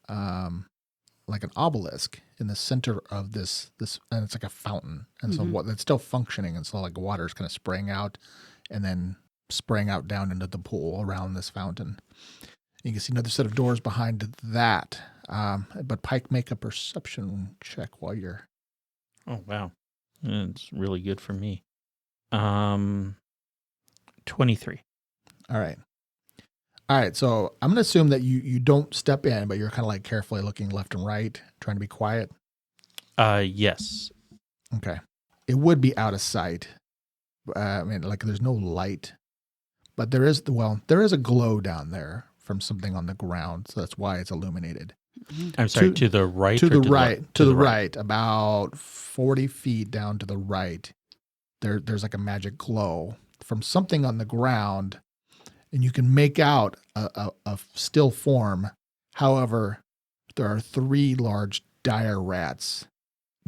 like an obelisk in the center of this, and it's like a fountain. And so it's still functioning. And so like water's kind of spraying out and then spraying out down into the pool around this fountain. You can see another set of doors behind that. But Pike, make a perception check while you're. Oh, wow. It's really good for me. 23. All right. So I'm going to assume that you don't step in, but you're kind of like carefully looking left and right, trying to be quiet. Yes. Okay. It would be out of sight. I mean, like there's no light, but there is a glow down there from something on the ground. So that's why it's illuminated. I'm sorry, to the right? To the right, about 40 feet down to the right. There's like a magic glow from something on the ground, and you can make out a still form. However, there are 3 large dire rats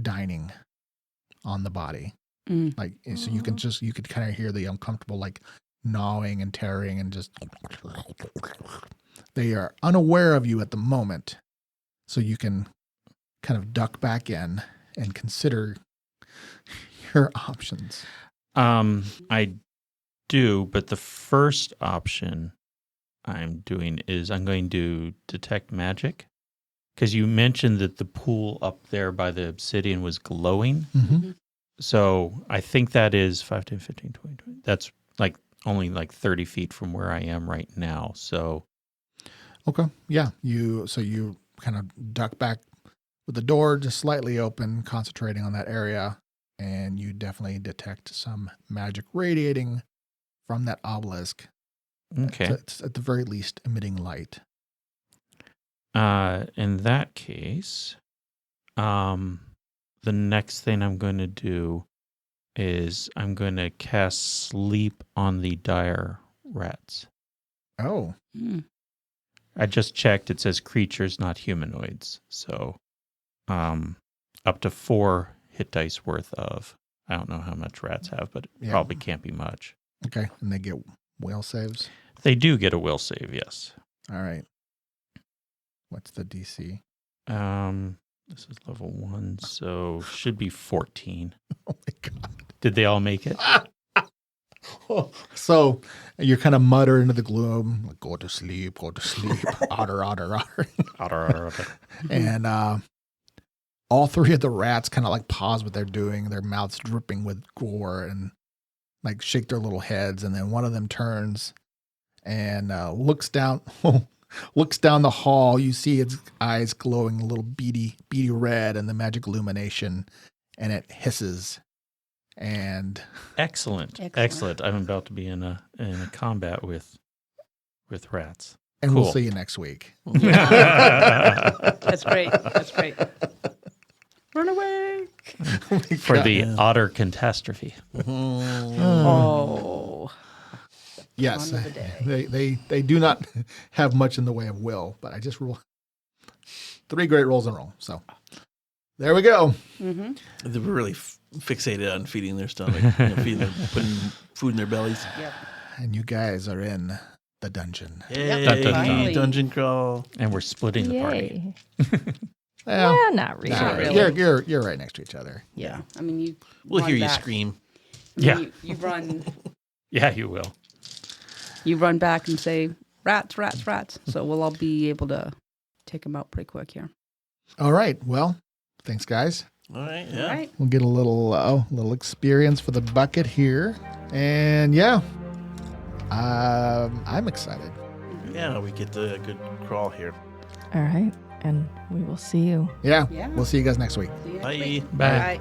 dining on the body. Like, so you could kind of hear the uncomfortable like gnawing and tearing and just. They are unaware of you at the moment. So you can kind of duck back in and consider your options? I do, but the first option I'm doing is I'm going to detect magic. Because you mentioned that the pool up there by the obsidian was glowing. Mm-hmm. So I think that is 5, 10, 15, 20, 20. That's like only like 30 feet from where I am right now. So. Okay. Yeah. You kind of duck back with the door just slightly open, concentrating on that area. And you definitely detect some magic radiating from that obelisk. Okay. It's at the very least emitting light. In that case, the next thing I'm going to do is I'm going to cast sleep on the dire rats. Oh. I just checked. It says creatures, not humanoids. So, up to 4 hit dice worth of. I don't know how much rats have, but it probably can't be much. Okay. And they get will saves? They do get a will save, yes. All right. What's the DC? This is level 1, so should be 14. Oh my God. Did they all make it? So you're kind of muttering into the gloom, like, go to sleep, otter, otter, otter. Otter. And all 3 of the rats kind of like pause what they're doing, their mouths dripping with gore, and like shake their little heads. And then one of them turns and looks down the hall. You see its eyes glowing a little beady red in the magic illumination, and it hisses. And Excellent. I'm about to be in a combat with rats. and Cool. we'll see you next week. That's great. That's great. Run away. For the otter catastrophe. Oh. Yes, Fun of the day. they do not have much in the way of will, but I just roll 3 great rolls in a row. So there we go. Mm-hmm. They were really fixated on feeding their stomach, putting food in their bellies. Yep. And you guys are in the dungeon. Hey, Dun, dun, dun. dungeon crawl. And we're splitting the party. Well, not really. Nah, really. you're right next to each other. Yeah. I mean, you. We'll run hear you back. scream. Yeah. You run. Yeah, you will. You run back and say, rats, rats, rats. So we'll all be able to take them out pretty quick here. All right. Well, thanks, guys. All right, yeah. All right. We'll get a little experience for the bucket here, and yeah, I'm excited. Yeah, we get the good crawl here. All right. And we will see you. Yeah, Yeah. we'll see you guys next week. See you next Bye. week. Bye.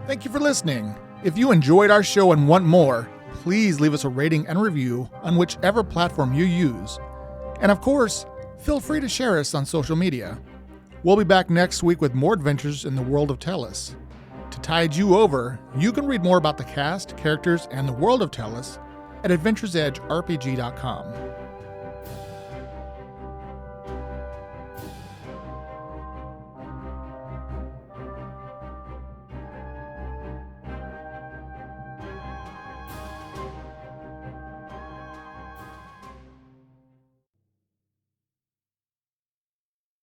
Thank you for listening. If you enjoyed our show and want more, please leave us a rating and review on whichever platform you use. And of course, feel free to share us on social media. We'll be back next week with more adventures in the World of Tellus. To tide you over, you can read more about the cast, characters, and the World of Tellus at AdventuresEdgeRPG.com.